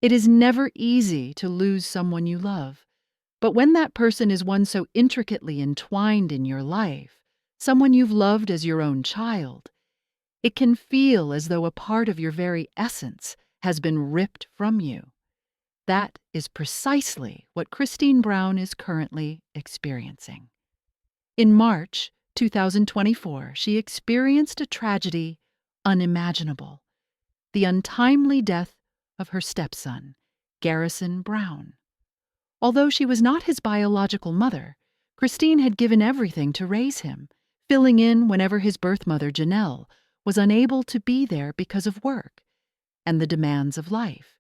It is never easy to lose someone you love, but when that person is one so intricately entwined in your life, someone you've loved as your own child, it can feel as though a part of your very essence has been ripped from you. That is precisely what Christine Brown is currently experiencing. In March 2024, she experienced a tragedy unimaginable: the untimely death of her stepson, Garrison Brown. Although she was not his biological mother, Christine had given everything to raise him, filling in whenever his birth mother, Janelle, was unable to be there because of work and the demands of life.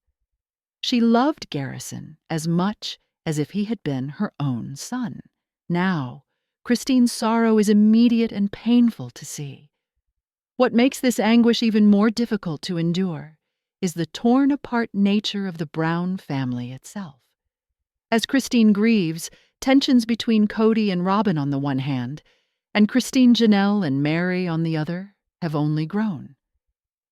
She loved Garrison as much as if he had been her own son. Now, Christine's sorrow is immediate and painful to see. What makes this anguish even more difficult to endure is the torn-apart nature of the Brown family itself. As Christine grieves, tensions between Kody and Robyn on the one hand, and Christine, Janelle, and Mary on the other, have only grown.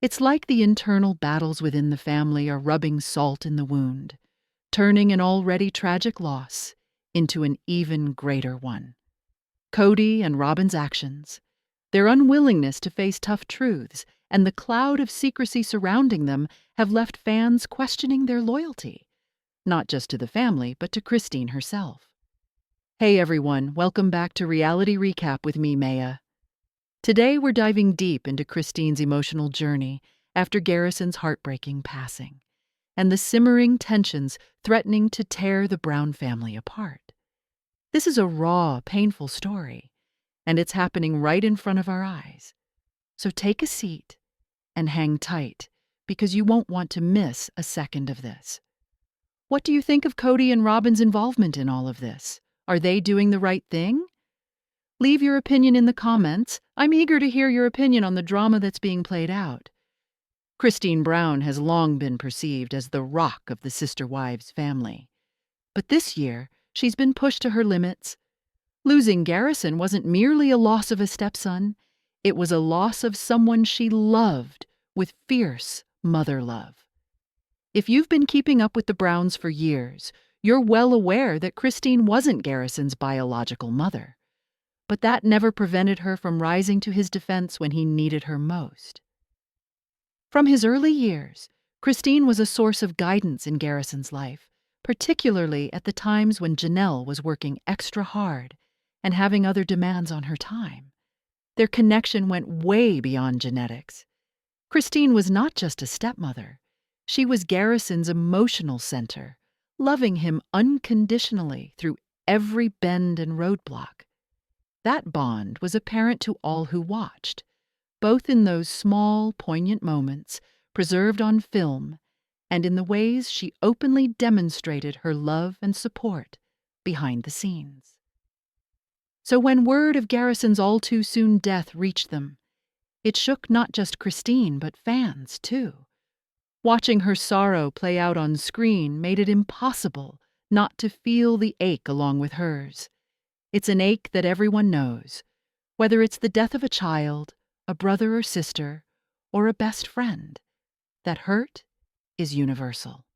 It's like the internal battles within the family are rubbing salt in the wound, turning an already tragic loss into an even greater one. Kody and Robyn's actions, their unwillingness to face tough truths, and the cloud of secrecy surrounding them have left fans questioning their loyalty, not just to the family, but to Christine herself. Hey everyone, welcome back to Reality Recap with me, Maya. Today we're diving deep into Christine's emotional journey after Garrison's heartbreaking passing, and the simmering tensions threatening to tear the Brown family apart. This is a raw, painful story, and it's happening right in front of our eyes. So take a seat and hang tight, because you won't want to miss a second of this. What do you think of Kody and Robyn's involvement in all of this? Are they doing the right thing? Leave your opinion in the comments. I'm eager to hear your opinion on the drama that's being played out. Christine Brown has long been perceived as the rock of the Sister Wives family. But this year, she's been pushed to her limits. Losing Garrison wasn't merely a loss of a stepson, it was a loss of someone she loved with fierce mother love. If you've been keeping up with the Browns for years, you're well aware that Christine wasn't Garrison's biological mother. But that never prevented her from rising to his defense when he needed her most. From his early years, Christine was a source of guidance in Garrison's life, particularly at the times when Janelle was working extra hard and having other demands on her time. Their connection went way beyond genetics. Christine was not just a stepmother. She was Garrison's emotional center, loving him unconditionally through every bend and roadblock. That bond was apparent to all who watched, both in those small, poignant moments preserved on film and in the ways she openly demonstrated her love and support behind the scenes. So when word of Garrison's all-too-soon death reached them, it shook not just Christine but fans, too. Watching her sorrow play out on screen made it impossible not to feel the ache along with hers. It's an ache that everyone knows, whether it's the death of a child, a brother or sister, or a best friend. That hurt is universal.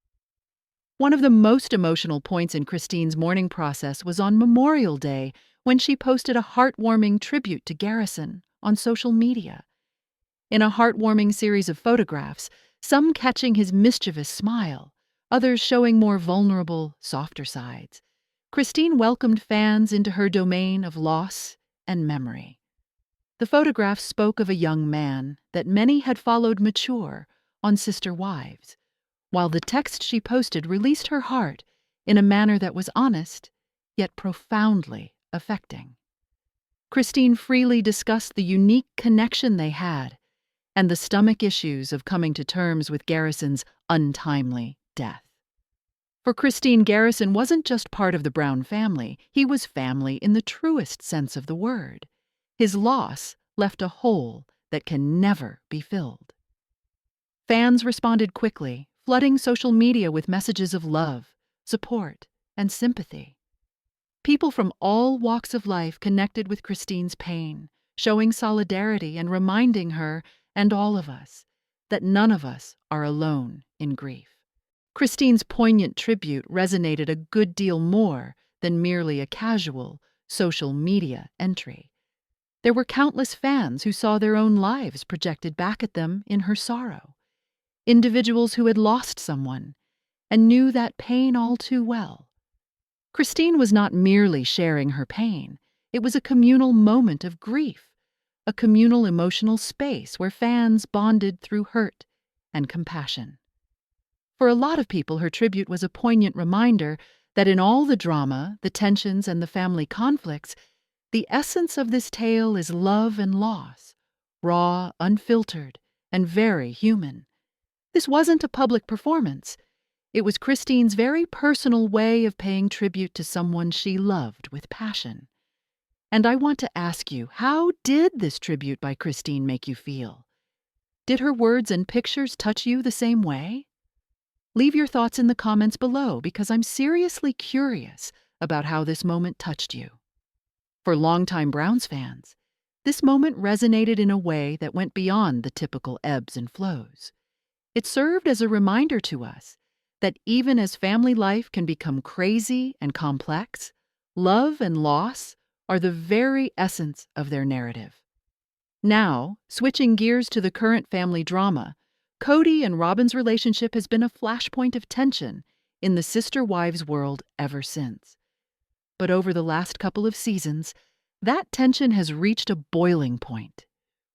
One of the most emotional points in Christine's mourning process was on Memorial Day, when she posted a heartwarming tribute to Garrison on social media. In a heartwarming series of photographs, some catching his mischievous smile, others showing more vulnerable, softer sides, Christine welcomed fans into her domain of loss and memory. The photographs spoke of a young man that many had followed mature on Sister Wives, while the text she posted released her heart in a manner that was honest, yet profoundly affecting. Christine freely discussed the unique connection they had and the stomach issues of coming to terms with Garrison's untimely death. For Christine, Garrison wasn't just part of the Brown family, he was family in the truest sense of the word. His loss left a hole that can never be filled. Fans responded quickly, flooding social media with messages of love, support, and sympathy. People from all walks of life connected with Christine's pain, showing solidarity and reminding her, and all of us, that none of us are alone in grief. Christine's poignant tribute resonated a good deal more than merely a casual social media entry. There were countless fans who saw their own lives projected back at them in her sorrow, individuals who had lost someone and knew that pain all too well. Christine was not merely sharing her pain, it was a communal moment of grief, a communal emotional space where fans bonded through hurt and compassion. For a lot of people, her tribute was a poignant reminder that in all the drama, the tensions, and the family conflicts, the essence of this tale is love and loss, raw, unfiltered, and very human. This wasn't a public performance. It was Christine's very personal way of paying tribute to someone she loved with passion. And I want to ask you, how did this tribute by Christine make you feel? Did her words and pictures touch you the same way? Leave your thoughts in the comments below because I'm seriously curious about how this moment touched you. For longtime Browns fans, this moment resonated in a way that went beyond the typical ebbs and flows. It served as a reminder to us that even as family life can become crazy and complex, love and loss are the very essence of their narrative. Now, switching gears to the current family drama, Kody and Robyn's relationship has been a flashpoint of tension in the Sister Wives world ever since. But over the last couple of seasons, that tension has reached a boiling point.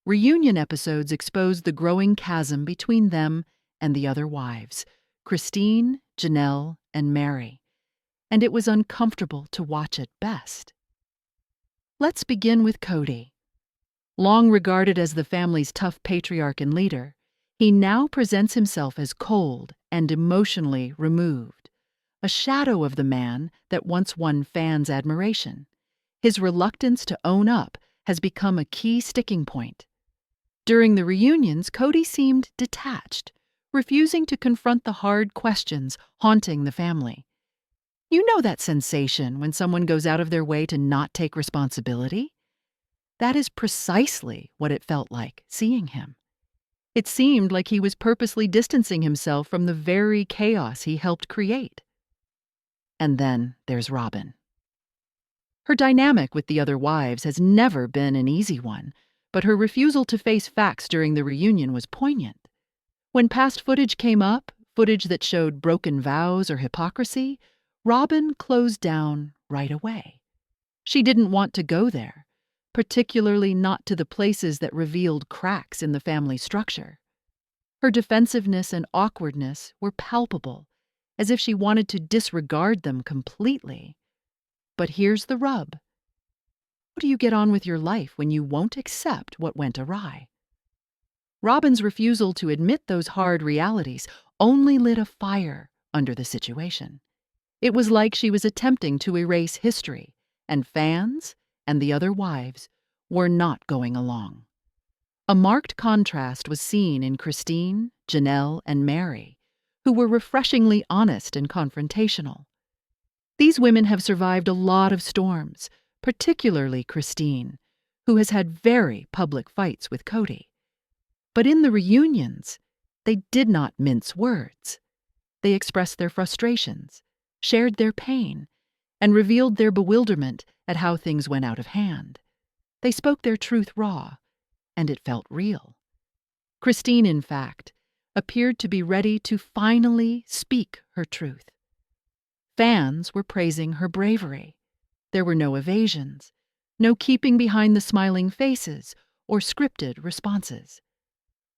Reunion episodes exposed the growing chasm between them and the other wives, Christine, Janelle, and Mary, and it was uncomfortable to watch at best. Let's begin with Kody. Long regarded as the family's tough patriarch and leader, he now presents himself as cold and emotionally removed, a shadow of the man that once won fans' admiration. His reluctance to own up has become a key sticking point. During the reunions, Kody seemed detached, refusing to confront the hard questions haunting the family. You know that sensation when someone goes out of their way to not take responsibility? That is precisely what it felt like seeing him. It seemed like he was purposely distancing himself from the very chaos he helped create. And then there's Robyn. Her dynamic with the other wives has never been an easy one, but her refusal to face facts during the reunion was poignant. When past footage came up, footage that showed broken vows or hypocrisy, Robyn closed down right away. She didn't want to go there, particularly not to the places that revealed cracks in the family structure. Her defensiveness and awkwardness were palpable, as if she wanted to disregard them completely. But here's the rub. How do you get on with your life when you won't accept what went awry? Robyn's refusal to admit those hard realities only lit a fire under the situation. It was like she was attempting to erase history, and fans and the other wives were not going along. A marked contrast was seen in Christine, Janelle, and Mary, who were refreshingly honest and confrontational. These women have survived a lot of storms, particularly Christine, who has had very public fights with Kody. But in the reunions, they did not mince words. They expressed their frustrations, shared their pain, and revealed their bewilderment at how things went out of hand. They spoke their truth raw, and it felt real. Christine, in fact, appeared to be ready to finally speak her truth. Fans were praising her bravery. There were no evasions, no keeping behind the smiling faces or scripted responses.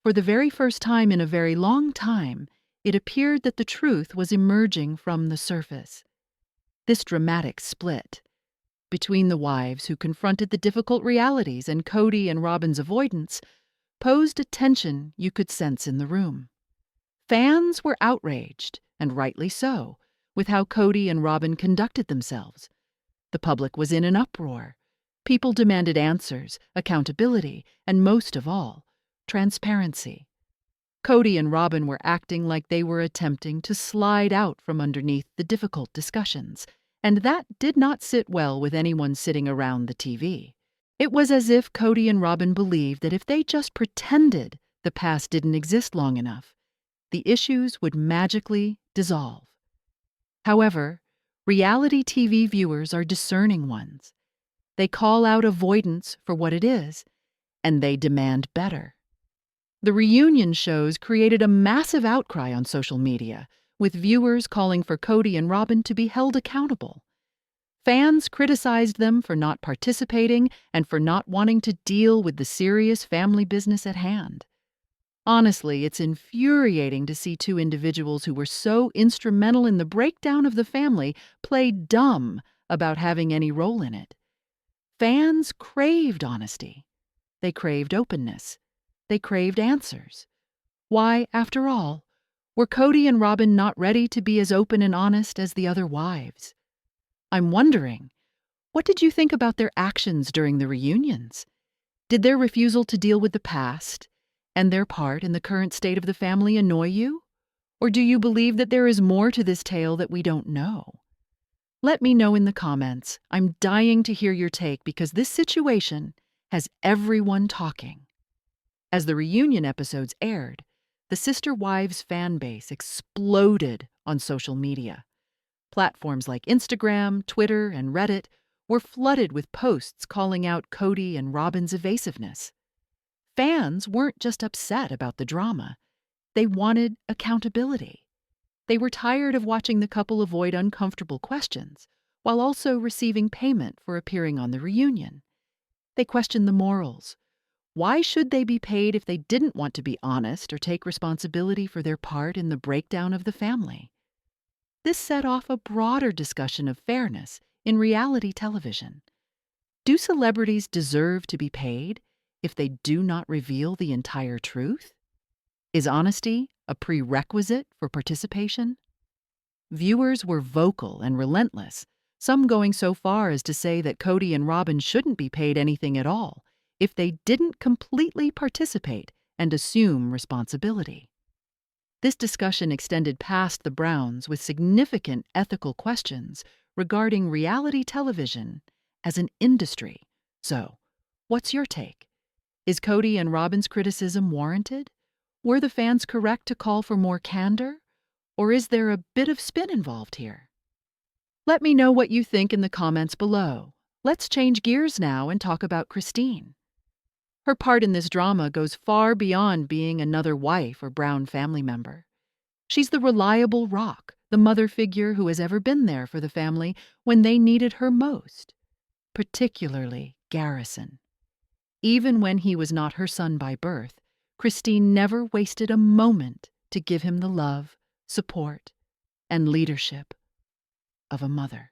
For the very first time in a very long time, it appeared that the truth was emerging from the surface. This dramatic split between the wives who confronted the difficult realities and Kody and Robyn's avoidance posed a tension you could sense in the room. Fans were outraged, and rightly so, with how Kody and Robyn conducted themselves. The public was in an uproar. People demanded answers, accountability, and most of all, transparency. Kody and Robyn were acting like they were attempting to slide out from underneath the difficult discussions, and that did not sit well with anyone sitting around the TV. It was as if Kody and Robyn believed that if they just pretended the past didn't exist long enough, the issues would magically dissolve. However, reality TV viewers are discerning ones. They call out avoidance for what it is, and they demand better. The reunion shows created a massive outcry on social media, with viewers calling for Kody and Robyn to be held accountable. Fans criticized them for not participating and for not wanting to deal with the serious family business at hand. Honestly, it's infuriating to see two individuals who were so instrumental in the breakdown of the family play dumb about having any role in it. Fans craved honesty. They craved openness. They craved answers. Why, after all, were Kody and Robyn not ready to be as open and honest as the other wives? I'm wondering, what did you think about their actions during the reunions? Did their refusal to deal with the past and their part in the current state of the family annoy you? Or do you believe that there is more to this tale that we don't know? Let me know in the comments. I'm dying to hear your take because this situation has everyone talking. As the reunion episodes aired, the Sister Wives fan base exploded on social media. Platforms like Instagram, Twitter, and Reddit were flooded with posts calling out Kody and Robyn's evasiveness. Fans weren't just upset about the drama. They wanted accountability. They were tired of watching the couple avoid uncomfortable questions while also receiving payment for appearing on the reunion. They questioned the morals. Why should they be paid if they didn't want to be honest or take responsibility for their part in the breakdown of the family? This set off a broader discussion of fairness in reality television. Do celebrities deserve to be paid if they do not reveal the entire truth? Is honesty a prerequisite for participation? Viewers were vocal and relentless, some going so far as to say that Kody and Robyn shouldn't be paid anything at all if they didn't completely participate and assume responsibility. This discussion extended past the Browns with significant ethical questions regarding reality television as an industry. So, what's your take? Is Kody and Robyn's criticism warranted? Were the fans correct to call for more candor? Or is there a bit of spin involved here? Let me know what you think in the comments below. Let's change gears now and talk about Christine. Her part in this drama goes far beyond being another wife or Brown family member. She's the reliable rock, the mother figure who has ever been there for the family when they needed her most, particularly Garrison. Even when he was not her son by birth, Christine never wasted a moment to give him the love, support, and leadership of a mother.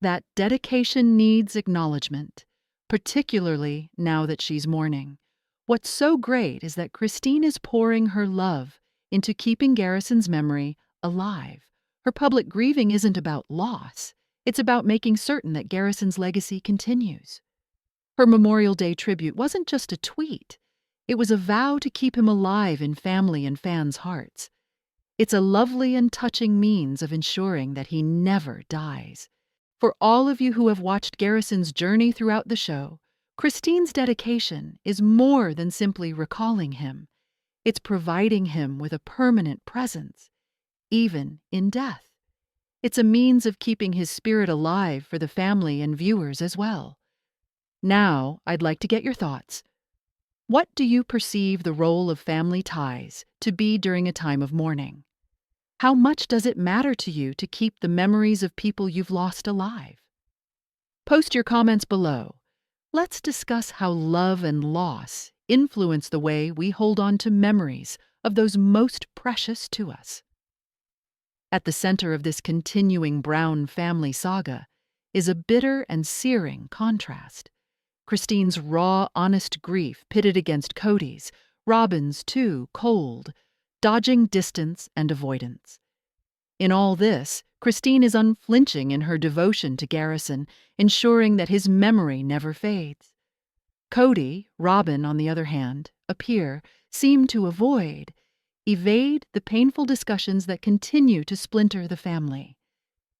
That dedication needs acknowledgement, particularly now that she's mourning. What's so great is that Christine is pouring her love into keeping Garrison's memory alive. Her public grieving isn't about loss. It's about making certain that Garrison's legacy continues. Her Memorial Day tribute wasn't just a tweet. It was a vow to keep him alive in family and fans' hearts. It's a lovely and touching means of ensuring that he never dies. For all of you who have watched Garrison's journey throughout the show, Christine's dedication is more than simply recalling him. It's providing him with a permanent presence, even in death. It's a means of keeping his spirit alive for the family and viewers as well. Now, I'd like to get your thoughts. What do you perceive the role of family ties to be during a time of mourning? How much does it matter to you to keep the memories of people you've lost alive? Post your comments below. Let's discuss how love and loss influence the way we hold on to memories of those most precious to us. At the center of this continuing Brown family saga is a bitter and searing contrast. Christine's raw, honest grief pitted against Kody's, Robyn's too cold, dodging distance and avoidance. In all this, Christine is unflinching in her devotion to Garrison, ensuring that his memory never fades. Kody, Robyn, on the other hand, seem to evade the painful discussions that continue to splinter the family.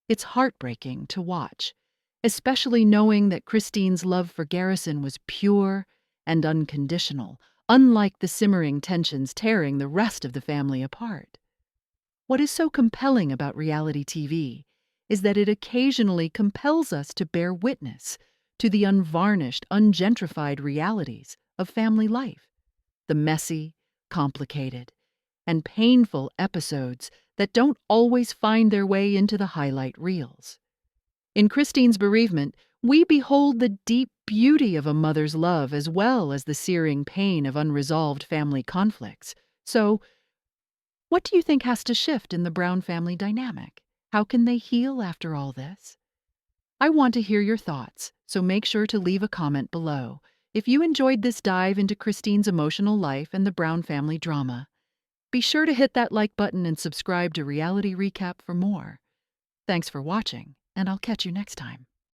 It's heartbreaking to watch, especially knowing that Christine's love for Garrison was pure and unconditional, unlike the simmering tensions tearing the rest of the family apart. What is so compelling about reality TV is that it occasionally compels us to bear witness to the unvarnished, ungentrified realities of family life, the messy, complicated, and painful episodes that don't always find their way into the highlight reels. In Christine's bereavement, we behold the deep beauty of a mother's love as well as the searing pain of unresolved family conflicts. So, what do you think has to shift in the Brown family dynamic? How can they heal after all this? I want to hear your thoughts, so make sure to leave a comment below. If you enjoyed this dive into Christine's emotional life and the Brown family drama, be sure to hit that like button and subscribe to Reality Recap for more. Thanks for watching, and I'll catch you next time.